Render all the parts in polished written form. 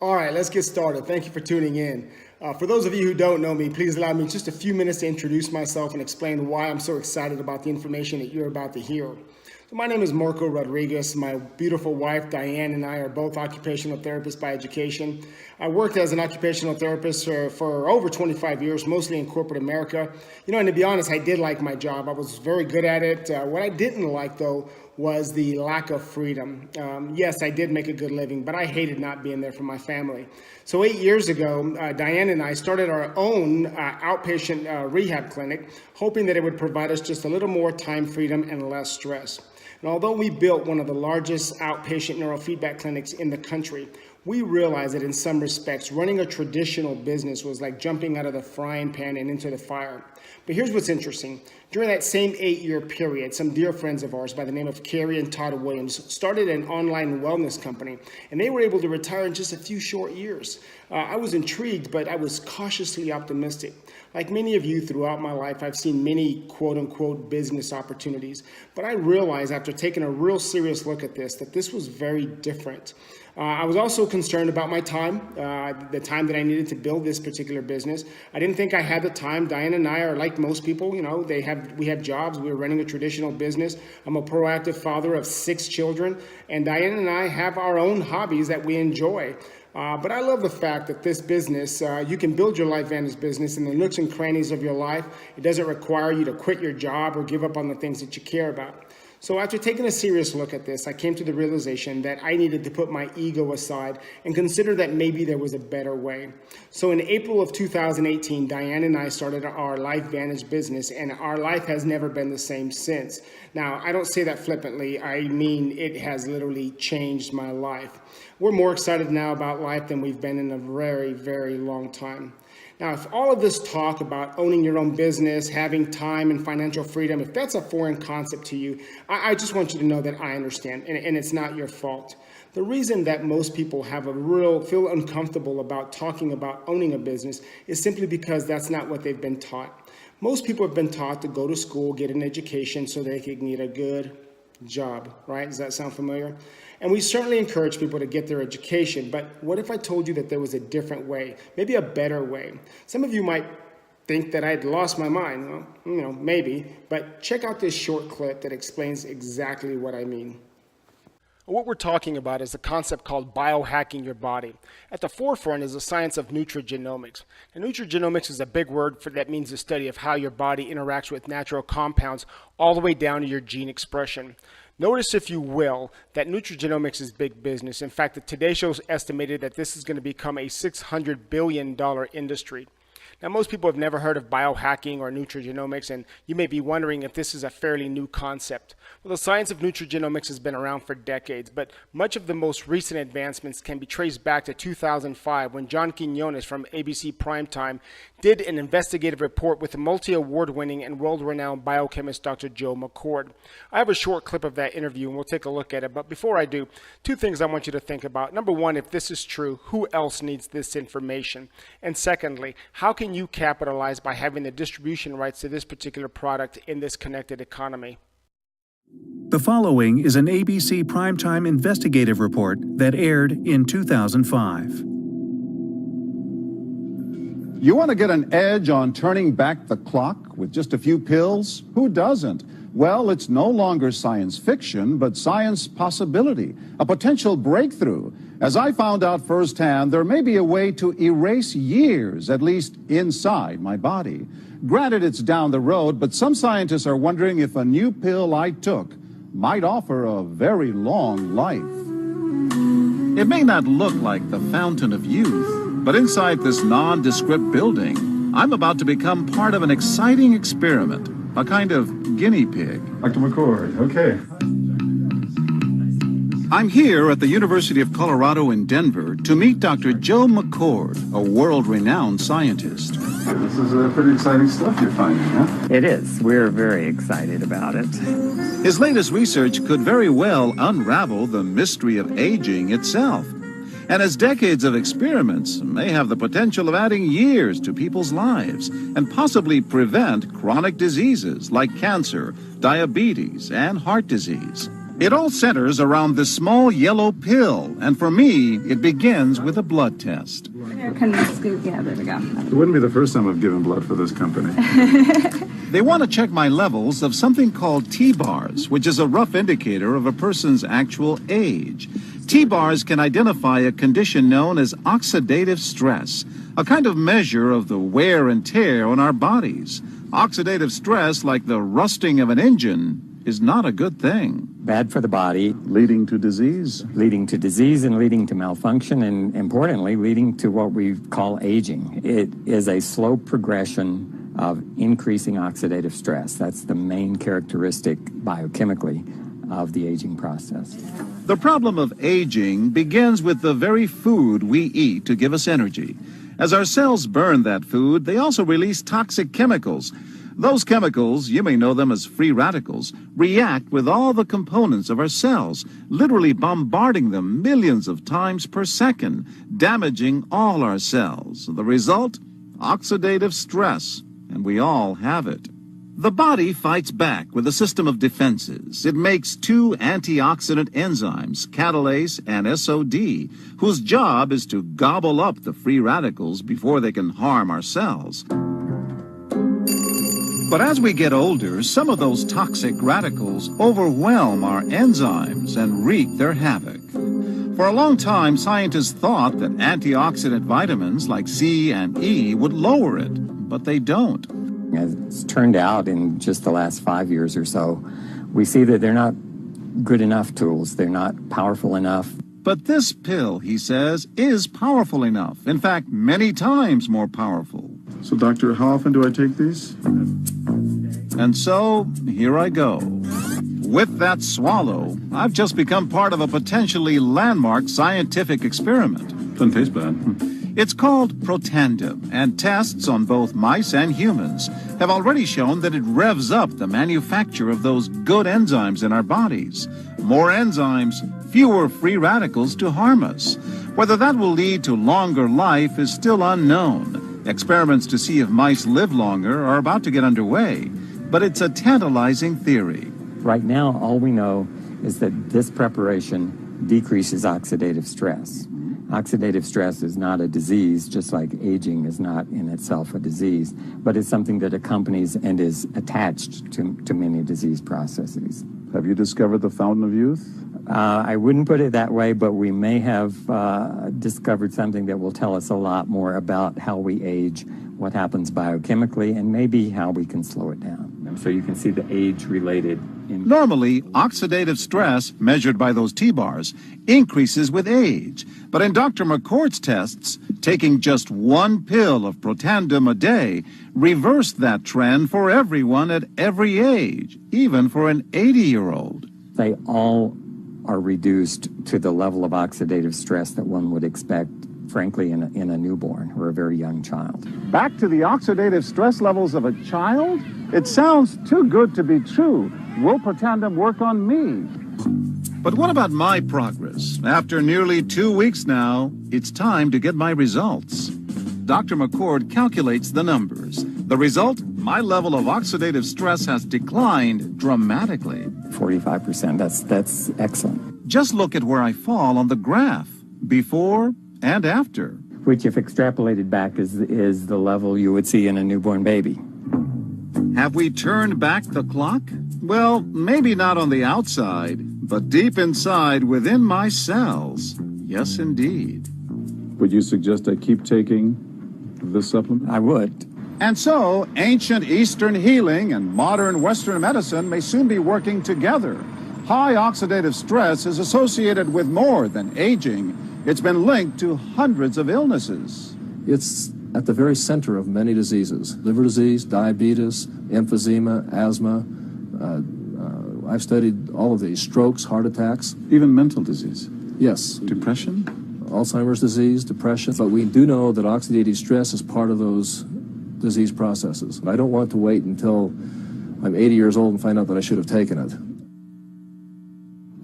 All right, let's get started. Thank you for tuning in. For those of you who don't know me, please allow me just a few minutes to introduce myself and explain why I'm so excited about the information that you're about to hear. So my name is Marco Rodriguez. My beautiful wife, Diane, and I are both occupational therapists by education. I worked as an occupational therapist for over 25 years, mostly in corporate America. And to be honest, I did like my job. I was very good at it. What I didn't like, though, was the lack of freedom. Yes, I did make a good living, but I hated not being there for my family. So 8 years ago, Diane and I started our own outpatient rehab clinic, hoping that it would provide us just a little more time freedom and less stress. And although we built one of the largest outpatient neurofeedback clinics in the country, we realized that in some respects, running a traditional business was like jumping out of the frying pan and into the fire. But here's what's interesting. During that same 8-year period, some dear friends of ours by the name of Carrie and Todd Williams started an online wellness company, and they were able to retire in just a few short years. I was intrigued, but I was cautiously optimistic. Like many of you throughout my life, I've seen many quote-unquote business opportunities, but I realized after taking a real serious look at this, that this was very different. I was also concerned about my time, the time that I needed to build this particular business. I didn't think I had the time. Diane and I are like most people, we have jobs. We were running a traditional business. I'm a proactive father of 6 children, and Diane and I have our own hobbies that we enjoy. But I love the fact that this business, you can build your Lifevantage business in the nooks and crannies of your life. It doesn't require you to quit your job or give up on the things that you care about. So after taking a serious look at this, I came to the realization that I needed to put my ego aside and consider that maybe there was a better way. So in April of 2018, Diane and I started our Lifevantage business, and our life has never been the same since. Now, I don't say that flippantly. I mean, it has literally changed my life. We're more excited now about life than we've been in a very, very long time. Now, if all of this talk about owning your own business, having time and financial freedom, if that's a foreign concept to you, I just want you to know that I understand, and it's not your fault. The reason that most people feel uncomfortable about talking about owning a business is simply because that's not what they've been taught. Most people have been taught to go to school, get an education so they can get a good job, right? Does that sound familiar? And we certainly encourage people to get their education, but what if I told you that there was a different way, maybe a better way? Some of you might think that I'd lost my mind. Well, maybe, but check out this short clip that explains exactly what I mean. What we're talking about is a concept called biohacking your body. At the forefront is the science of nutrigenomics. And nutrigenomics is a big word that means the study of how your body interacts with natural compounds all the way down to your gene expression. Notice, if you will, that nutrigenomics is big business. In fact, the Today Show's estimated that this is going to become a $600 billion industry. Now, most people have never heard of biohacking or nutrigenomics, and you may be wondering if this is a fairly new concept. Well, the science of nutrigenomics has been around for decades, but much of the most recent advancements can be traced back to 2005 when John Quinones from ABC Primetime did an investigative report with the multi-award-winning and world-renowned biochemist Dr. Joe McCord. I have a short clip of that interview, and we'll take a look at it. But before I do, 2 things I want you to think about. Number one, if this is true, who else needs this information? And secondly, how can you capitalize by having the distribution rights to this particular product in this connected economy? The following is an ABC Primetime investigative report that aired in 2005. You want to get an edge on turning back the clock with just a few pills? Who doesn't? Well, it's no longer science fiction, but science possibility, a potential breakthrough. As I found out firsthand, there may be a way to erase years, at least inside my body. Granted, it's down the road, but some scientists are wondering if a new pill I took might offer a very long life. It may not look like the fountain of youth, but inside this nondescript building, I'm about to become part of an exciting experiment, a kind of guinea pig. Dr. McCord, okay. I'm here at the University of Colorado in Denver to meet Dr. Joe McCord, a world-renowned scientist. This is pretty exciting stuff you're finding, huh? It is. We're very excited about it. His latest research could very well unravel the mystery of aging itself. And his decades of experiments may have the potential of adding years to people's lives and possibly prevent chronic diseases like cancer, diabetes, and heart disease. It all centers around this small yellow pill, and for me, it begins with a blood test. Can we scoop? Yeah, there we go. It wouldn't be the first time I've given blood for this company. They want to check my levels of something called T-bars, which is a rough indicator of a person's actual age. T-bars can identify a condition known as oxidative stress, a kind of measure of the wear and tear on our bodies. Oxidative stress, like the rusting of an engine, is not a good thing. Bad for the body, Leading to disease. leading to disease and leading to malfunction, and importantly, leading to what we call aging. It is a slow progression of increasing oxidative stress. That's the main characteristic biochemically of the aging process. The problem of aging begins with the very food we eat to give us energy. As our cells burn that food, they also release toxic chemicals. Those chemicals, you may know them as free radicals, react with all the components of our cells, literally bombarding them millions of times per second, damaging all our cells. The result? Oxidative stress, and we all have it. The body fights back with a system of defenses. It makes two antioxidant enzymes, catalase and SOD, whose job is to gobble up the free radicals before they can harm our cells. But as we get older, some of those toxic radicals overwhelm our enzymes and wreak their havoc. For a long time, scientists thought that antioxidant vitamins like C and E would lower it, but they don't. As it's turned out in just the last 5 years or so, we see that they're not good enough tools. They're not powerful enough. But this pill, he says, is powerful enough. In fact, many times more powerful. So, doctor, how often do I take these? And so, here I go. With that swallow, I've just become part of a potentially landmark scientific experiment. Doesn't taste bad. It's called Protandim, and tests on both mice and humans have already shown that it revs up the manufacture of those good enzymes in our bodies. More enzymes, fewer free radicals to harm us. Whether that will lead to longer life is still unknown. Experiments to see if mice live longer are about to get underway, but it's a tantalizing theory. Right now, all we know is that this preparation decreases oxidative stress. Oxidative stress is not a disease, just like aging is not in itself a disease, but it's something that accompanies and is attached to many disease processes. Have you discovered the fountain of youth? I wouldn't put it that way, but we may have discovered something that will tell us a lot more about how we age, what happens biochemically, and maybe how we can slow it down. So you can see the age-related. Normally, oxidative stress, measured by those T-bars, increases with age. But in Dr. McCord's tests, taking just one pill of Protandim a day reversed that trend for everyone at every age, even for an 80-year-old. They all are reduced to the level of oxidative stress that one would expect, frankly, in a newborn or a very young child. Back to the oxidative stress levels of a child? It sounds too good to be true. Will Protandim work on me? But what about my progress? After nearly 2 weeks now, it's time to get my results. Dr. McCord calculates the numbers. The result? My level of oxidative stress has declined dramatically. 45%, that's excellent. Just look at where I fall on the graph, before and after. Which, if extrapolated back, is the level you would see in a newborn baby. Have we turned back the clock? Well, maybe not on the outside, but deep inside within my cells. Yes, indeed. Would you suggest I keep taking this supplement? I would. And so, ancient Eastern healing and modern Western medicine may soon be working together. High oxidative stress is associated with more than aging. It's been linked to hundreds of illnesses. It's at the very center of many diseases: liver disease, diabetes, emphysema, asthma. I've studied all of these: strokes, heart attacks. Even mental disease? Yes. Depression? Alzheimer's disease, depression. But we do know that oxidative stress is part of those disease processes. I don't want to wait until I'm 80 years old and find out that I should have taken it.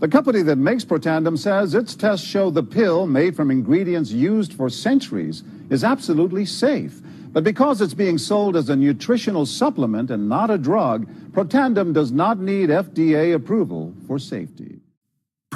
The company that makes Protandim says its tests show the pill, made from ingredients used for centuries, is absolutely safe. But because it's being sold as a nutritional supplement and not a drug, Protandim does not need FDA approval for safety.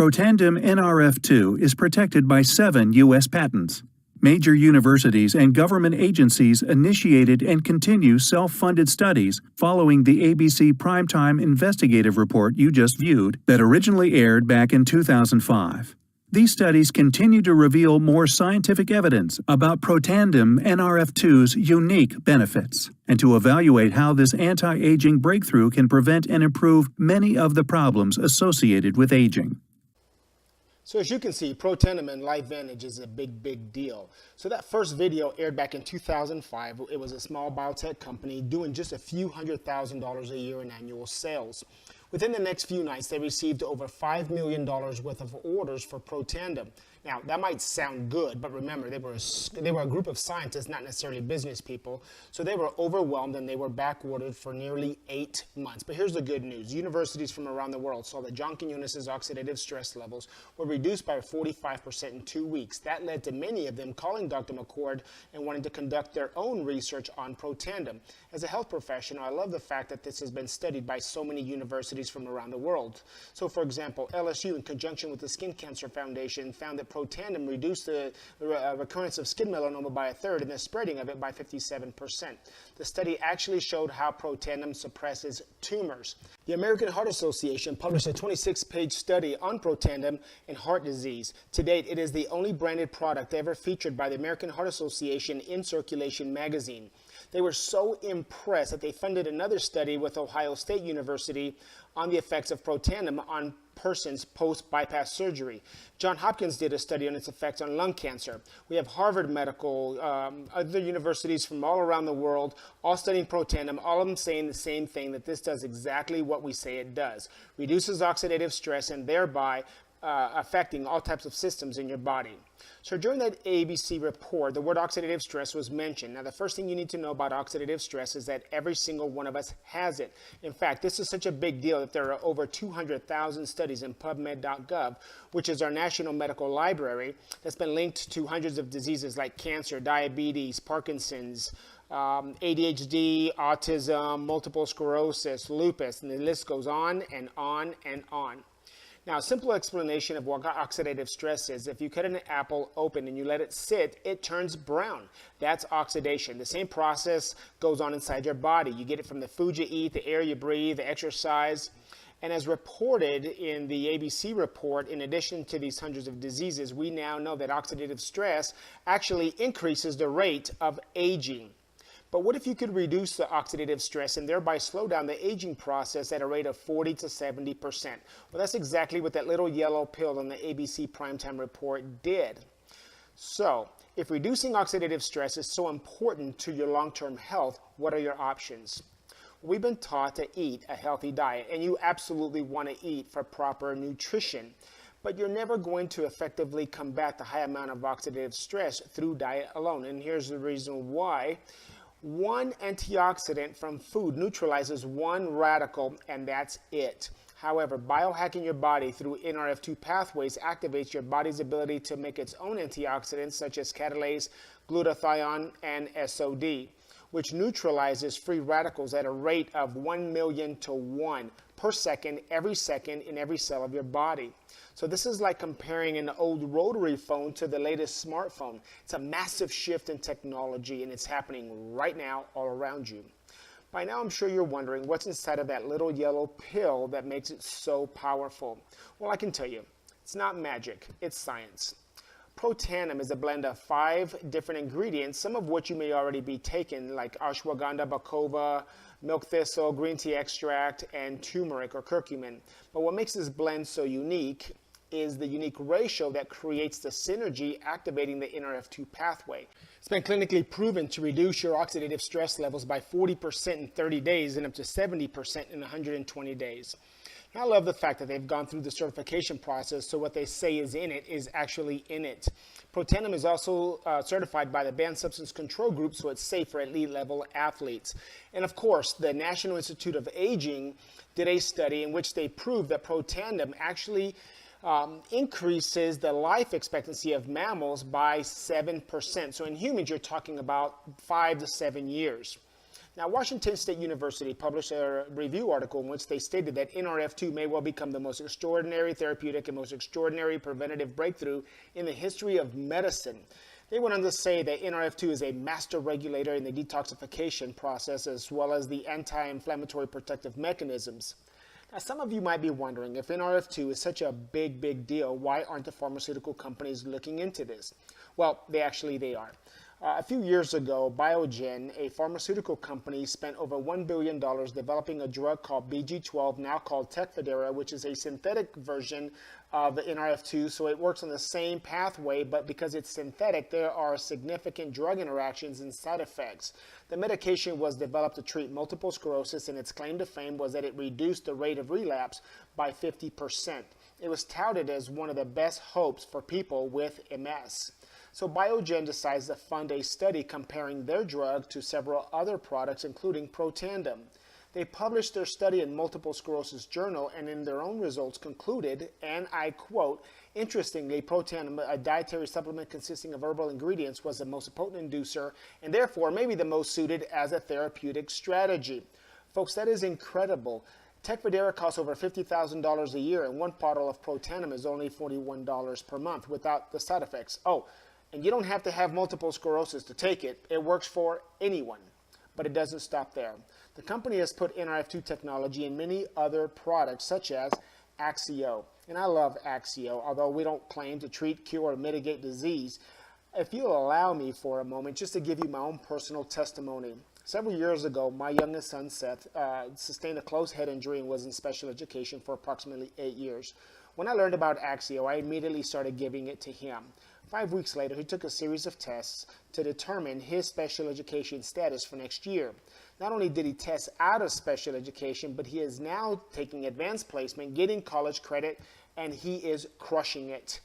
Protandim NRF2 is protected by 7 U.S. patents. Major universities and government agencies initiated and continue self-funded studies following the ABC Primetime Investigative Report you just viewed that originally aired back in 2005. These studies continue to reveal more scientific evidence about Protandim NRF2's unique benefits and to evaluate how this anti-aging breakthrough can prevent and improve many of the problems associated with aging. So as you can see, Protandim and Lifevantage is a big deal. So that first video aired back in 2005. It was a small biotech company doing just a few $100,000 a year in annual sales. Within the next few nights, they received over $5 million worth of orders for Protandim. Now, that might sound good, but remember, they were a group of scientists, not necessarily business people, so they were overwhelmed and they were backordered for nearly 8 months. But here's the good news. Universities from around the world saw that John Quinones's oxidative stress levels were reduced by 45% in 2 weeks. That led to many of them calling Dr. McCord and wanting to conduct their own research on Protandim. As a health professional, I love the fact that this has been studied by so many universities from around the world. So, for example, LSU, in conjunction with the Skin Cancer Foundation, found that Protandim reduced the recurrence of skin melanoma by 1/3 and the spreading of it by 57%. The study actually showed how Protandim suppresses tumors. The American Heart Association published a 26-page study on Protandim and heart disease. To date, it is the only branded product ever featured by the American Heart Association in Circulation magazine. They were so impressed that they funded another study with Ohio State University on the effects of Protandim on persons post-bypass surgery. Johns Hopkins did a study on its effects on lung cancer. We have Harvard Medical, other universities from all around the world, all studying Protandim, all of them saying the same thing, that this does exactly what we say it does. Reduces oxidative stress and thereby affecting all types of systems in your body. So during that ABC report, the word oxidative stress was mentioned. Now, the first thing you need to know about oxidative stress is that every single one of us has it. In fact, this is such a big deal that there are over 200,000 studies in PubMed.gov, which is our national medical library, that's been linked to hundreds of diseases like cancer, diabetes, Parkinson's, ADHD, autism, multiple sclerosis, lupus, and the list goes on and on and on. Now, a simple explanation of what oxidative stress is: if you cut an apple open and you let it sit, it turns brown. That's oxidation. The same process goes on inside your body. You get it from the food you eat, the air you breathe, the exercise. And as reported in the ABC report, in addition to these hundreds of diseases, we now know that oxidative stress actually increases the rate of aging. But what if you could reduce the oxidative stress and thereby slow down the aging process at a rate of 40 to 70%? Well, that's exactly what that little yellow pill on the ABC Primetime Report did. So, if reducing oxidative stress is so important to your long-term health, what are your options? We've been taught to eat a healthy diet, and you absolutely want to eat for proper nutrition. But you're never going to effectively combat the high amount of oxidative stress through diet alone. And here's the reason why. One antioxidant from food neutralizes one radical, and that's it. However, biohacking your body through NRF2 pathways activates your body's ability to make its own antioxidants, such as catalase, glutathione, and SOD, which neutralizes free radicals at a rate of 1 million to 1 per second in every cell of your body. So this is like comparing an old rotary phone to the latest smartphone. It's a massive shift in technology, and it's happening right now all around you. By now, I'm sure you're wondering what's inside of that little yellow pill that makes it so powerful. Well, I can tell you, it's not magic, it's science. Protandim is a blend of 5 different ingredients, some of which you may already be taking, like ashwagandha, bacopa, milk thistle, green tea extract, and turmeric or curcumin. But what makes this blend so unique is the unique ratio that creates the synergy activating the NRF2 pathway. It's been clinically proven to reduce your oxidative stress levels by 40% in 30 days and up to 70% in 120 days. I love the fact that they've gone through the certification process, so what they say is in it is actually in it. Protandim is also certified by the Banned Substance Control Group, so it's safe for elite-level athletes. And of course, the National Institute of Aging did a study in which they proved that Protandim actually increases the life expectancy of mammals by 7%. So in humans, you're talking about 5 to 7 years. Now, Washington State University published a review article in which they stated that NRF2 may well become the most extraordinary therapeutic and most extraordinary preventative breakthrough in the history of medicine. They went on to say that NRF2 is a master regulator in the detoxification process as well as the anti-inflammatory protective mechanisms. Now, some of you might be wondering, if NRF2 is such a big deal, why aren't the pharmaceutical companies looking into this? Well, they are. A few years ago, Biogen, a pharmaceutical company, spent over $1 billion developing a drug called BG12, now called Tecfidera, which is a synthetic version of the NRF2. So it works on the same pathway, but because it's synthetic, there are significant drug interactions and side effects. The medication was developed to treat multiple sclerosis, and its claim to fame was that it reduced the rate of relapse by 50%. It was touted as one of the best hopes for people with MS. So Biogen decides to fund a study comparing their drug to several other products, including Protandim. They published their study in Multiple Sclerosis Journal, and in their own results concluded, and I quote, "Interestingly, Protandim, a dietary supplement consisting of herbal ingredients, was the most potent inducer and therefore maybe the most suited as a therapeutic strategy." Folks, that is incredible. Tecfidera costs over $50,000 a year, and one bottle of Protandim is only $41 per month without the side effects. Oh, and you don't have to have multiple sclerosis to take it. It works for anyone. But it doesn't stop there. The company has put NRF2 technology in many other products, such as Axio. And I love Axio, although we don't claim to treat, cure, or mitigate disease. If you'll allow me for a moment, just to give you my own personal testimony. Several years ago, my youngest son, Seth, sustained a closed head injury and was in special education for approximately 8 years. When I learned about Axio, I immediately started giving it to him. 5 weeks later, he took a series of tests to determine his special education status for next year. Not only did he test out of special education, but he is now taking advanced placement, getting college credit, and he is crushing it.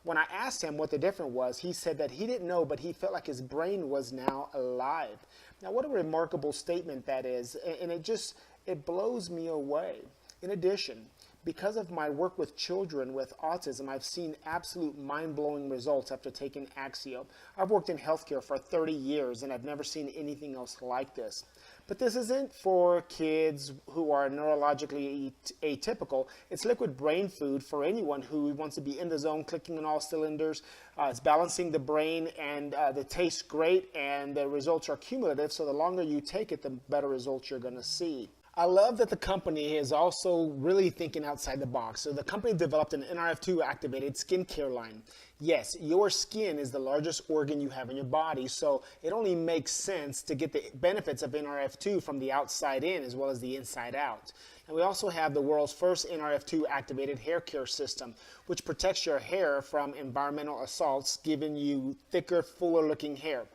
When I asked him what the difference was, he said that he didn't know, but he felt like his brain was now alive. Now, what a remarkable statement that is, and it blows me away. In addition, because of my work with children with autism, I've seen absolute mind-blowing results after taking Axio. I've worked in healthcare for 30 years, and I've never seen anything else like this. But this isn't for kids who are neurologically atypical. It's liquid brain food for anyone who wants to be in the zone, clicking on all cylinders. It's balancing the brain, and the tastes great, and the results are cumulative. So the longer you take it, the better results you're going to see. I love that the company is also really thinking outside the box. So the company developed an NRF2 activated skincare line. Yes, your skin is the largest organ you have in your body, so it only makes sense to get the benefits of NRF2 from the outside in as well as the inside out. And we also have the world's first NRF2 activated hair care system, which protects your hair from environmental assaults, giving you thicker, fuller looking hair.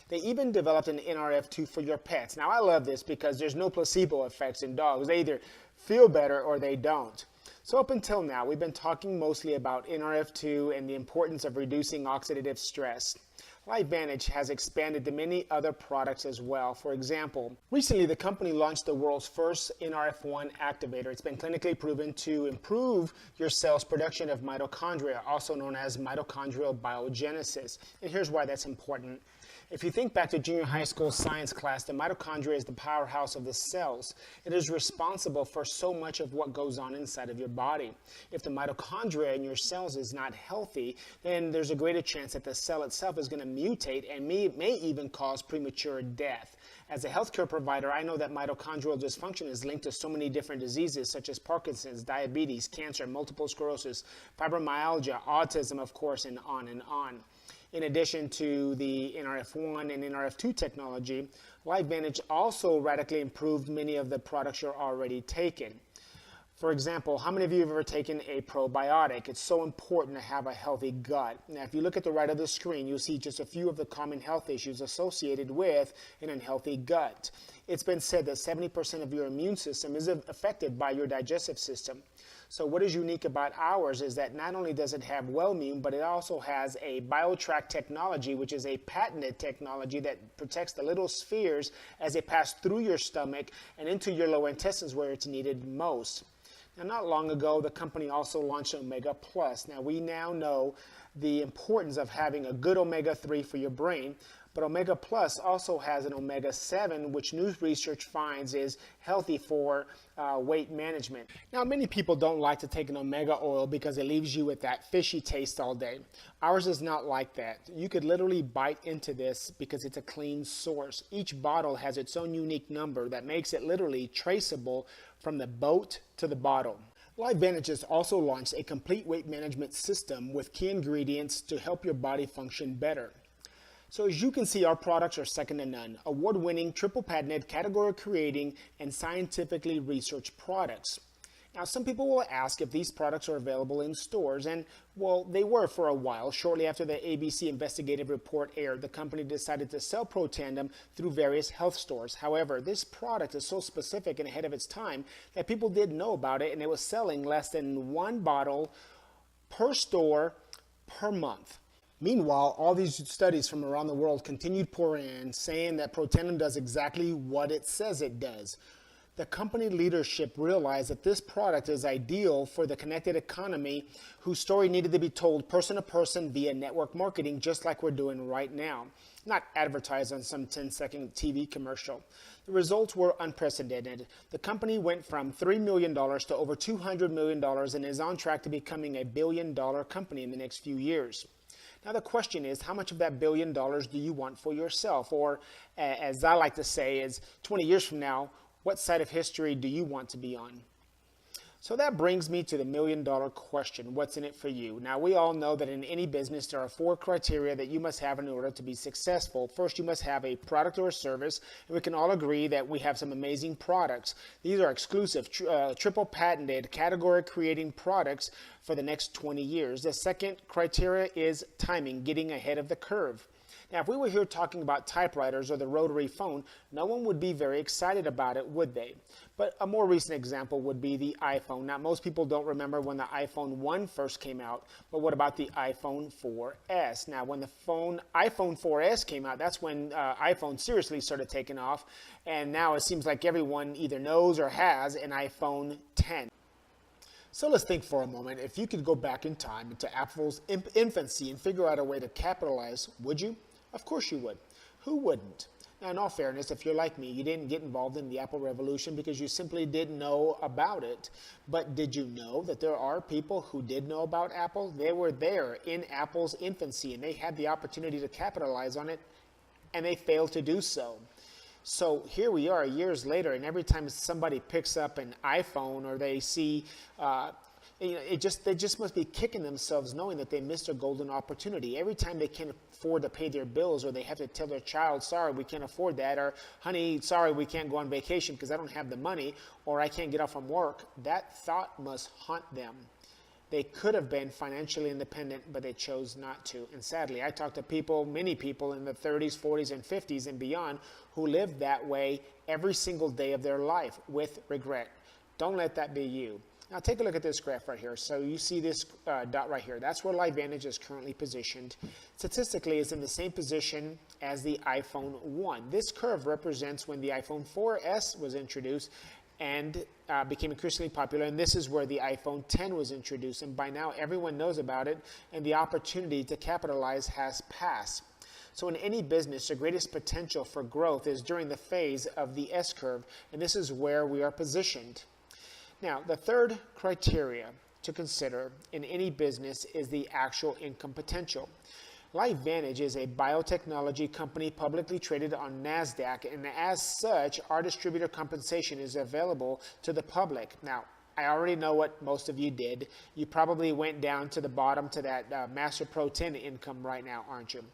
They even developed an NRF2 for your pets. Now, I love this because there's no placebo effects in dogs. They either feel better or they don't. So up until now, we've been talking mostly about NRF2 and the importance of reducing oxidative stress. Lifevantage has expanded to many other products as well. For example, recently the company launched the world's first NRF1 activator. It's been clinically proven to improve your cell's production of mitochondria, also known as mitochondrial biogenesis. And here's why that's important. If you think back to junior high school science class, the mitochondria is the powerhouse of the cells. It is responsible for so much of what goes on inside of your body. If the mitochondria in your cells is not healthy, then there's a greater chance that the cell itself is going to mutate and may even cause premature death. As a healthcare provider, I know that mitochondrial dysfunction is linked to so many different diseases such as Parkinson's, diabetes, cancer, multiple sclerosis, fibromyalgia, autism, of course, and on and on. In addition to the NRF1 and NRF2 technology, Lifevantage also radically improved many of the products you're already taking. For example, how many of you have ever taken a probiotic? It's so important to have a healthy gut. Now, if you look at the right of the screen, you'll see just a few of the common health issues associated with an unhealthy gut. It's been said that 70% of your immune system is affected by your digestive system. So what is unique about ours is that not only does it have Wellmune, but it also has a BioTrack technology, which is a patented technology that protects the little spheres as they pass through your stomach and into your lower intestines where it's needed most. Now, not long ago, the company also launched Omega Plus. Now, we now know the importance of having a good omega-3 for your brain, but Omega Plus also has an omega-7, which new research finds is healthy for weight management. Now, many people don't like to take an omega oil because it leaves you with that fishy taste all day. Ours is not like that. You could literally bite into this because it's a clean source. Each bottle has its own unique number that makes it literally traceable from the boat to the bottle. Lifevantage has also launched a complete weight management system with key ingredients to help your body function better. So as you can see, our products are second to none. Award-winning, triple patented, category-creating, and scientifically researched products. Now, some people will ask if these products are available in stores, and well, they were for a while. Shortly after the ABC investigative report aired, the company decided to sell Protandim through various health stores. However, this product is so specific and ahead of its time that people didn't know about it, and it was selling less than one bottle per store per month. Meanwhile, all these studies from around the world continued pouring in, saying that Protandim does exactly what it says it does. The company leadership realized that this product is ideal for the connected economy whose story needed to be told person to person via network marketing, just like we're doing right now, not advertised on some 10-second TV commercial. The results were unprecedented. The company went from $3 million to over $200 million and is on track to becoming a billion-dollar company in the next few years. Now the question is, how much of that $1 billion do you want for yourself? Or, as I like to say, is 20 years from now, what side of history do you want to be on? So that brings me to the $1 million question. What's in it for you? Now, we all know that in any business, there are 4 criteria that you must have in order to be successful. First, you must have a product or a service, and we can all agree that we have some amazing products. These are exclusive, triple patented, category-creating products for the next 20 years. The second criteria is timing, getting ahead of the curve. Now, if we were here talking about typewriters or the rotary phone, no one would be very excited about it, would they? But a more recent example would be the iPhone. Now, most people don't remember when the iPhone 1 first came out, but what about the iPhone 4S? Now, when the iPhone 4S came out, that's when iPhone seriously started taking off, and now it seems like everyone either knows or has an iPhone 10. So let's think for a moment. If you could go back in time into Apple's infancy and figure out a way to capitalize, would you? Of course you would. Who wouldn't? Now, in all fairness, if you're like me, you didn't get involved in the Apple revolution because you simply didn't know about it. But did you know that there are people who did know about Apple? They were there in Apple's infancy, and they had the opportunity to capitalize on it, and they failed to do so. So here we are years later, and every time somebody picks up an iPhone or they see, they just must be kicking themselves knowing that they missed a golden opportunity. Every time they can't afford to pay their bills, or they have to tell their child, sorry, we can't afford that, or honey, sorry, we can't go on vacation because I don't have the money, or I can't get off from work, that thought must haunt them. They could have been financially independent, but they chose not to. And sadly, I talk to people, many people in the 30s, 40s, and 50s and beyond who live that way every single day of their life with regret. Don't let that be you. Now take a look at this graph right here. So you see this dot right here. That's where Lifevantage is currently positioned. Statistically, it's in the same position as the iPhone 1. This curve represents when the iPhone 4S was introduced and became increasingly popular, and this is where the iPhone 10 was introduced, and by now everyone knows about it, and the opportunity to capitalize has passed. So in any business, the greatest potential for growth is during the phase of the S-curve, and this is where we are positioned. Now, the third criteria to consider in any business is the actual income potential. Lifevantage is a biotechnology company publicly traded on NASDAQ, and as such, our distributor compensation is available to the public. Now, I already know what most of you did. You probably went down to the bottom to that Master Pro 10 income right now, aren't you?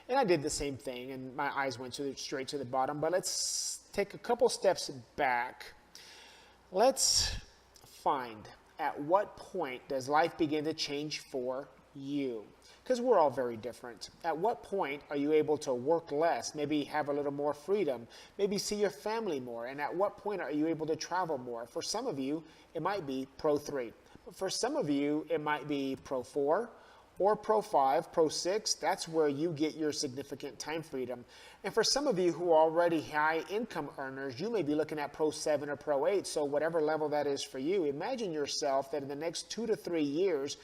And I did the same thing, and my eyes went straight to the bottom. But let's take a couple steps back. Let's find at what point does life begin to change for you? Because we're all very different. At what point are you able to work less, maybe have a little more freedom, maybe see your family more? And at what point are you able to travel more? For some of you, it might be Pro 3. But for some of you, it might be Pro 4 or Pro 5, Pro 6, that's where you get your significant time freedom. And for some of you who are already high income earners, you may be looking at Pro 7 or Pro 8, so whatever level that is for you, imagine yourself that in the next 2 to 3 years,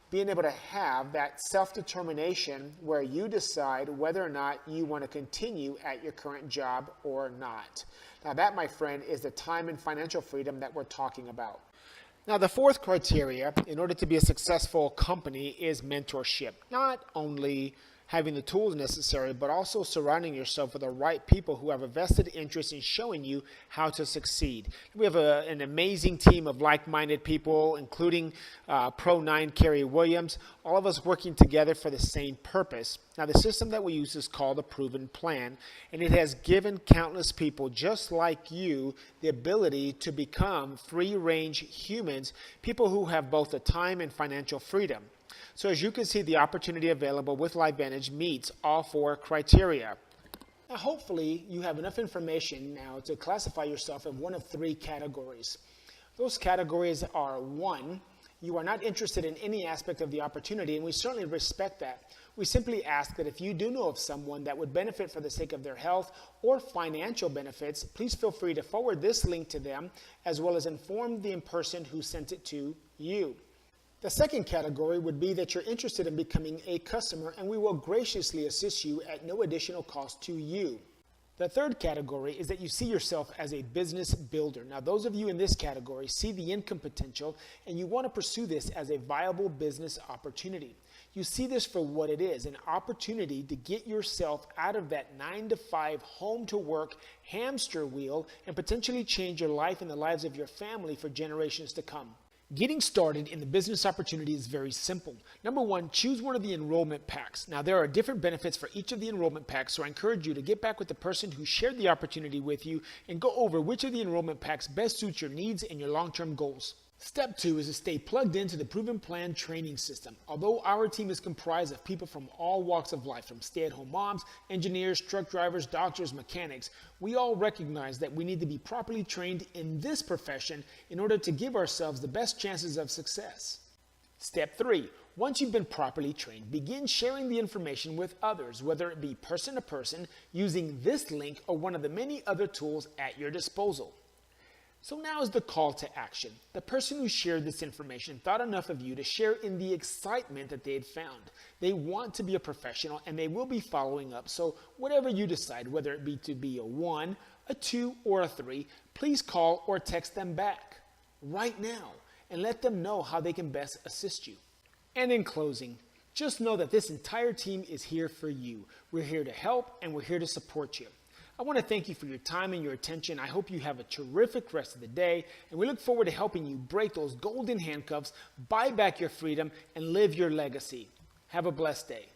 being able to have that self-determination where you decide whether or not you want to continue at your current job or not. Now that, my friend, is the time and financial freedom that we're talking about. Now, the fourth criteria in order to be a successful company is mentorship. Not only having the tools necessary, but also surrounding yourself with the right people who have a vested interest in showing you how to succeed. We have an amazing team of like-minded people, including Pro 9 Kerry Williams, all of us working together for the same purpose. Now, the system that we use is called a proven plan, and it has given countless people just like you the ability to become free-range humans, people who have both the time and financial freedom. So as you can see, the opportunity available with Lifevantage meets all four criteria. Now, hopefully, you have enough information now to classify yourself in one of three categories. Those categories are: 1, you are not interested in any aspect of the opportunity, and we certainly respect that. We simply ask that if you do know of someone that would benefit for the sake of their health or financial benefits, please feel free to forward this link to them, as well as inform the person who sent it to you. The second category would be that you're interested in becoming a customer, and we will graciously assist you at no additional cost to you. The third category is that you see yourself as a business builder. Now, those of you in this category see the income potential, and you want to pursue this as a viable business opportunity. You see this for what it is, an opportunity to get yourself out of that 9-to-5 home-to-work hamster wheel and potentially change your life and the lives of your family for generations to come. Getting started in the business opportunity is very simple. Number 1, choose one of the enrollment packs. Now, there are different benefits for each of the enrollment packs, so I encourage you to get back with the person who shared the opportunity with you and go over which of the enrollment packs best suits your needs and your long-term goals. Step 2 is to stay plugged into the Proven Plan training system. Although our team is comprised of people from all walks of life, from stay-at-home moms, engineers, truck drivers, doctors, mechanics, we all recognize that we need to be properly trained in this profession in order to give ourselves the best chances of success. Step 3, once you've been properly trained, begin sharing the information with others, whether it be person to person, using this link or one of the many other tools at your disposal. So now is the call to action. The person who shared this information thought enough of you to share in the excitement that they had found. They want to be a professional, and they will be following up. So whatever you decide, whether it be to be a 1, a 2, or a 3, please call or text them back right now and let them know how they can best assist you. And in closing, just know that this entire team is here for you. We're here to help, and we're here to support you. I want to thank you for your time and your attention. I hope you have a terrific rest of the day, and we look forward to helping you break those golden handcuffs, buy back your freedom, and live your legacy. Have a blessed day.